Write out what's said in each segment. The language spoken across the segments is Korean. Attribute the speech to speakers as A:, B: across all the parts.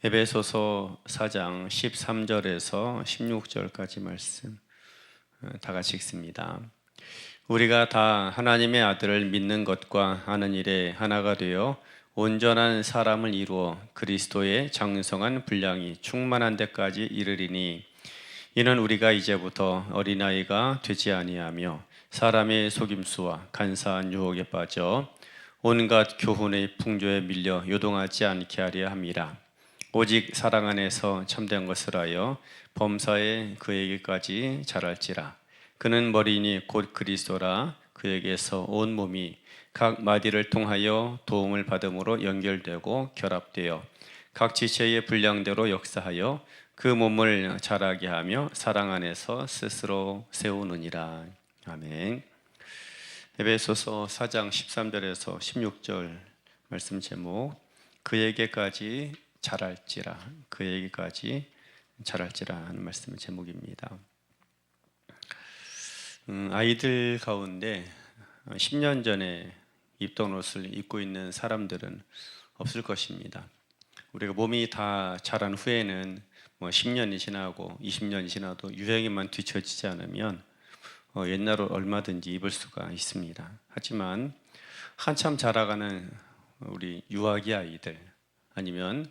A: 에베소서 4장 13절에서 16절까지 말씀 다 같이 읽습니다. 우리가 다 하나님의 아들을 믿는 것과 아는 일에 하나가 되어 온전한 사람을 이루어 그리스도의 장성한 분량이 충만한 데까지 이르리니, 이는 우리가 이제부터 어린아이가 되지 아니하며 사람의 속임수와 간사한 유혹에 빠져 온갖 교훈의 풍조에 밀려 요동하지 않게 하려 함이라. 오직 사랑 안에서 참된 것을 하여 범사에 그에게까지 자랄지라. 그는 머리니 곧 그리스도라. 그에게서 온 몸이 각 마디를 통하여 도움을 받음으로 연결되고 결합되어 각 지체의 분량대로 역사하여 그 몸을 자라게 하며 사랑 안에서 스스로 세우느니라. 아멘. 에베소서 4장 13절에서 16절 말씀 제목, 그에게까지 자랄지라, 그에게까지 자랄지라 하는 말씀 제목입니다. 아이들 가운데 10년 전에 입던 옷을 입고 있는 사람들은 없을 것입니다. 우리가 몸이 다 자란 후에는 10년이 지나고 20년이 지나도 유행에만 뒤처지지 않으면 옛날로 얼마든지 입을 수가 있습니다. 하지만 한참 자라가는 우리 유아기 아이들, 아니면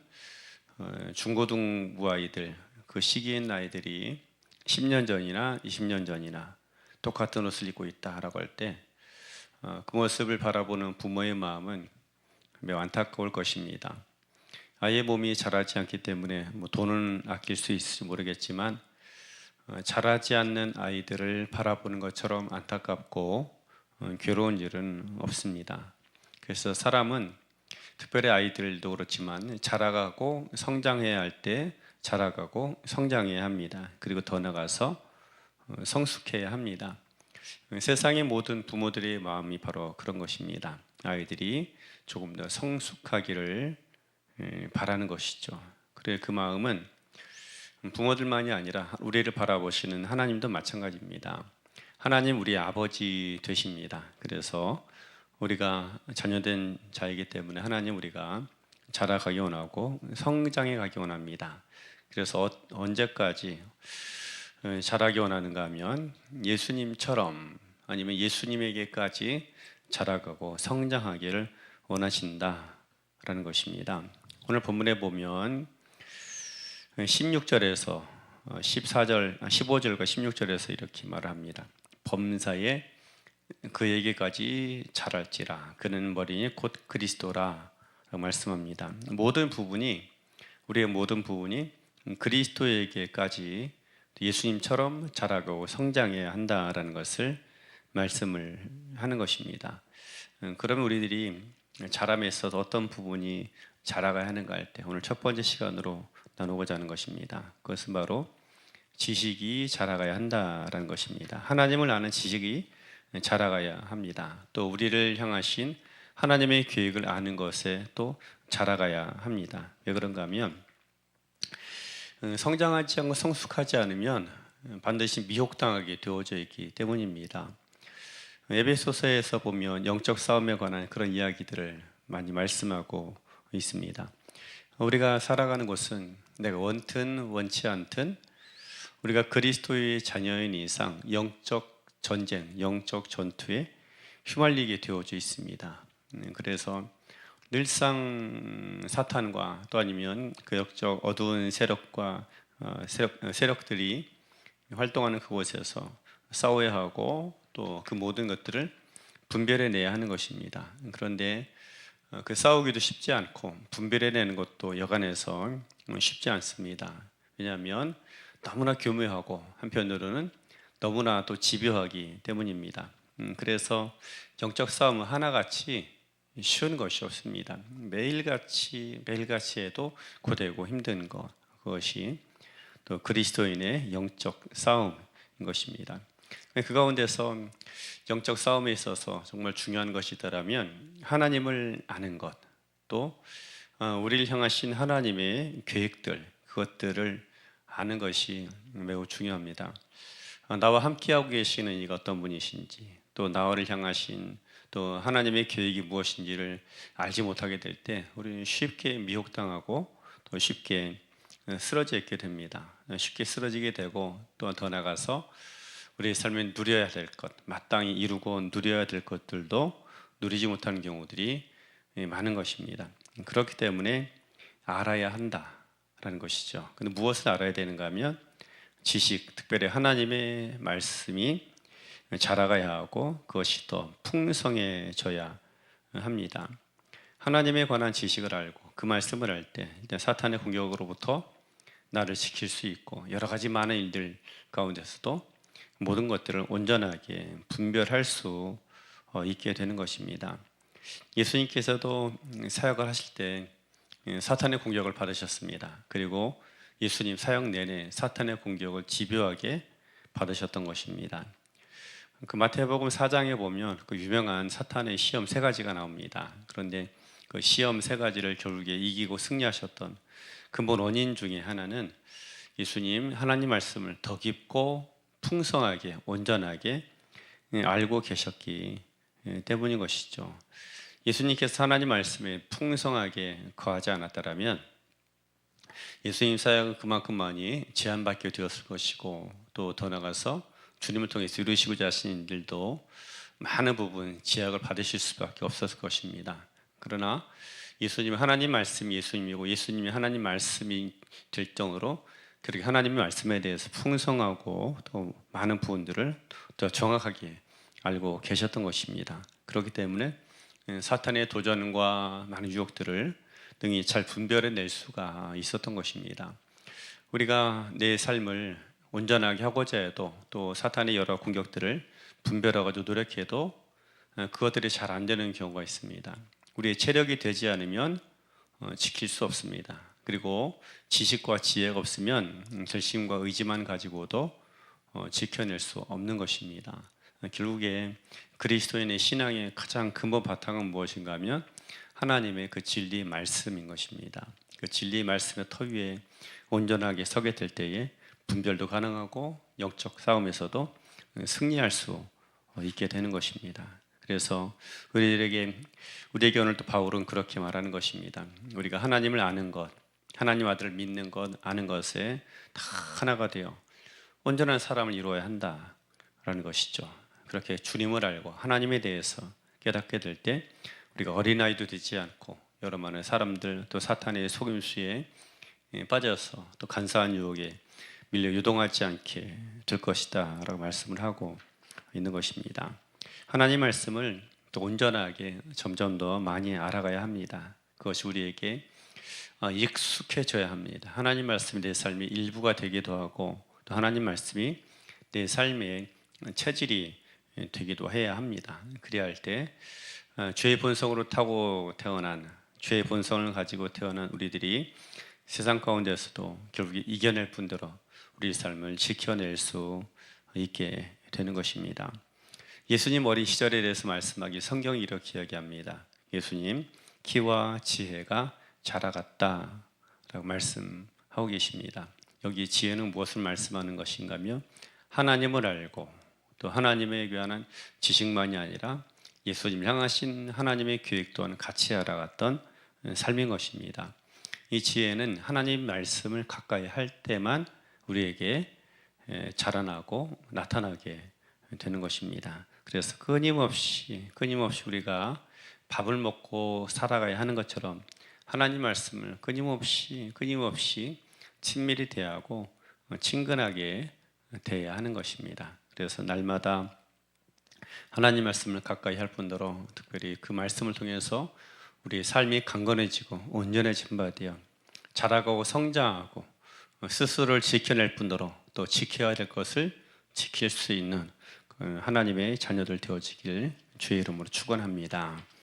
A: 중고등부 아이들, 그 시기인 아이들이 10년 전이나 20년 전이나 똑같은 옷을 입고 있다라고 할 때 그 모습을 바라보는 부모의 마음은 매우 안타까울 것입니다. 아이의 몸이 자라지 않기 때문에 돈은 아낄 수 있을지 모르겠지만 자라지 않는 아이들을 바라보는 것처럼 안타깝고 괴로운 일은 없습니다. 그래서 사람은 특별히 아이들도 그렇지만 자라가고 성장해야 할 때 자라가고 성장해야 합니다. 그리고 더 나아가서 성숙해야 합니다. 세상의 모든 부모들의 마음이 바로 그런 것입니다. 아이들이 조금 더 성숙하기를 바라는 것이죠. 그래, 그 마음은 부모들만이 아니라 우리를 바라보시는 하나님도 마찬가지입니다. 하나님 우리 아버지 되십니다. 그래서 우리가 자녀된 자이기 때문에 하나님 우리가 자라가기 원하고 성장해 가기 원합니다. 그래서 언제까지 자라기 원하는가 하면 예수님처럼, 아니면 예수님에게까지 자라가고 성장하기를 원하신다라는 것입니다. 오늘 본문에 보면 16절에서 15절과 16절에서 이렇게 말합니다. 범사에 그에게까지 자랄지라. 그는 머리니 곧 그리스도라 라고 말씀합니다. 우리의 모든 부분이 그리스도에게까지 예수님처럼 자라고 성장해야 한다라는 것을 말씀을 하는 것입니다. 그러면 우리들이 자람에 있어서 어떤 부분이 자라가야 하는가 할 때 오늘 첫 번째 시간으로 나누고자 하는 것입니다. 그것은 바로 지식이 자라가야 한다라는 것입니다. 하나님을 아는 지식이 자라가야 합니다. 또 우리를 향하신 하나님의 계획을 아는 것에 또 자라가야 합니다. 왜 그런가 하면 성장하지 않고 성숙하지 않으면 반드시 미혹당하게 되어져 있기 때문입니다. 에베소서에서 보면 영적 싸움에 관한 그런 이야기들을 많이 말씀하고 있습니다. 우리가 살아가는 곳은 내가 원든 원치 않든 우리가 그리스도의 자녀인 이상 영적 전쟁, 영적 전투에 휘말리게 되어져 있습니다. 그래서 늘상 사탄과 또 아니면 그 역적 어두운 세력들이 활동하는 그곳에서 싸워야 하고 또 그 모든 것들을 분별해내야 하는 것입니다. 그런데 그 싸우기도 쉽지 않고 분별해내는 것도 여간해서 쉽지 않습니다. 왜냐하면 너무나 교묘하고 한편으로는 너무나 또 집요하기 때문입니다. 그래서 영적 싸움은 하나같이 쉬운 것이 없습니다. 매일같이 해도 고되고 힘든 것, 그것이 또 그리스도인의 영적 싸움인 것입니다. 그 가운데서 영적 싸움에 있어서 정말 중요한 것이더라면 하나님을 아는 것, 또 우리를 향하신 하나님의 계획들, 그것들을 아는 것이 매우 중요합니다. 나와 함께하고 계시는 이가 어떤 분이신지, 또 나를 향하신 또 하나님의 계획이 무엇인지를 알지 못하게 될 때 우리는 쉽게 미혹당하고 또 쉽게 쓰러져 있게 됩니다. 쉽게 쓰러지게 되고 또 더 나아가서 우리의 삶에 누려야 될 것, 마땅히 이루고 누려야 될 것들도 누리지 못하는 경우들이 많은 것입니다. 그렇기 때문에 알아야 한다라는 것이죠. 근데 무엇을 알아야 되는가 하면 지식, 특별히 하나님의 말씀이 자라가야 하고 그것이 더 풍성해져야 합니다. 하나님에 관한 지식을 알고 그 말씀을 할 때 사탄의 공격으로부터 나를 지킬 수 있고 여러 가지 많은 일들 가운데서도 모든 것들을 온전하게 분별할 수 있게 되는 것입니다. 예수님께서도 사역을 하실 때 사탄의 공격을 받으셨습니다. 그리고 예수님 사역 내내 사탄의 공격을 집요하게 받으셨던 것입니다. 그 마태복음 4장에 보면 그 유명한 사탄의 시험 세 가지가 나옵니다. 그런데 그 시험 세 가지를 결국에 이기고 승리하셨던 근본 원인 중에 하나는 예수님 하나님 말씀을 더 깊고 풍성하게 온전하게 알고 계셨기 때문인 것이죠. 예수님께서 하나님 말씀에 풍성하게 거하지 않았다면 예수님 사역은 그만큼 많이 제한받게 되었을 것이고 또 더 나아가서 주님을 통해서 이루시고자 하신 일들도 많은 부분 제약을 받으실 수밖에 없었을 것입니다. 그러나 예수님 하나님 말씀이 예수님이고 예수님이 하나님 말씀이 될 정도로 그렇게 하나님의 말씀에 대해서 풍성하고 또 많은 부분들을 더 정확하게 알고 계셨던 것입니다. 그렇기 때문에 사탄의 도전과 많은 유혹들을 능히 잘 분별해낼 수가 있었던 것입니다. 우리가 내 삶을 온전하게 하고자 해도 또 사탄의 여러 공격들을 분별하고 노력해도 그것들이 잘 안 되는 경우가 있습니다. 우리의 체력이 되지 않으면 지킬 수 없습니다. 그리고 지식과 지혜가 없으면 결심과 의지만 가지고도 지켜낼 수 없는 것입니다. 결국에 그리스도인의 신앙의 가장 근본 바탕은 무엇인가 하면 하나님의 그 진리 말씀인 것입니다. 그 진리 말씀의 터 위에 온전하게 서게 될 때에 분별도 가능하고 영적 싸움에서도 승리할 수 있게 되는 것입니다. 그래서 우리에게 오늘 또 바울은 그렇게 말하는 것입니다. 우리가 하나님을 아는 것, 하나님 아들을 믿는 것, 아는 것에 다 하나가 되어 온전한 사람을 이루어야 한다라는 것이죠. 그렇게 주님을 알고 하나님에 대해서 깨닫게 될 때 우리가 어린아이도 되지 않고 여러 많은 사람들 또 사탄의 속임수에 빠져서 또 간사한 유혹에 밀려 유동하지 않게 될 것이다 라고 말씀을 하고 있는 것입니다. 하나님 말씀을 또 온전하게 점점 더 많이 알아가야 합니다. 그것이 우리에게 익숙해져야 합니다. 하나님 말씀이 내 삶의 일부가 되기도 하고 또 하나님 말씀이 내 삶의 체질이 되기도 해야 합니다. 그래야 할 때 죄의 본성으로 타고 태어난 죄의 본성을 가지고 태어난 우리들이 세상 가운데서도 결국 이겨낼 뿐더러 우리 삶을 지켜낼 수 있게 되는 것입니다. 예수님 어린 시절에 대해서 말씀하기 성경이 이렇게 이야기합니다. 예수님 키와 지혜가 자라갔다라고 말씀하고 계십니다. 여기 지혜는 무엇을 말씀하는 것인가 하면 하나님을 알고 또 하나님에 관한 지식만이 아니라 예수님을 향하신 하나님의 계획 또한 같이 알아갔던 삶인 것입니다. 이 지혜는 하나님 말씀을 가까이 할 때만 우리에게 자라나고 나타나게 되는 것입니다. 그래서 끊임없이 우리가 밥을 먹고 살아가야 하는 것처럼 하나님 말씀을 끊임없이 친밀히 대하고 친근하게 대해야 하는 것입니다. 그래서 날마다 하나님 말씀을 가까이 할 뿐더러 특별히 그 말씀을 통해서 우리의 삶이 강건해지고 온전해진 바 되어 자라가고 성장하고 스스로를 지켜낼 뿐더러 또 지켜야 될 것을 지킬 수 있는 하나님의 자녀들 되어지길 주의 이름으로 축원합니다.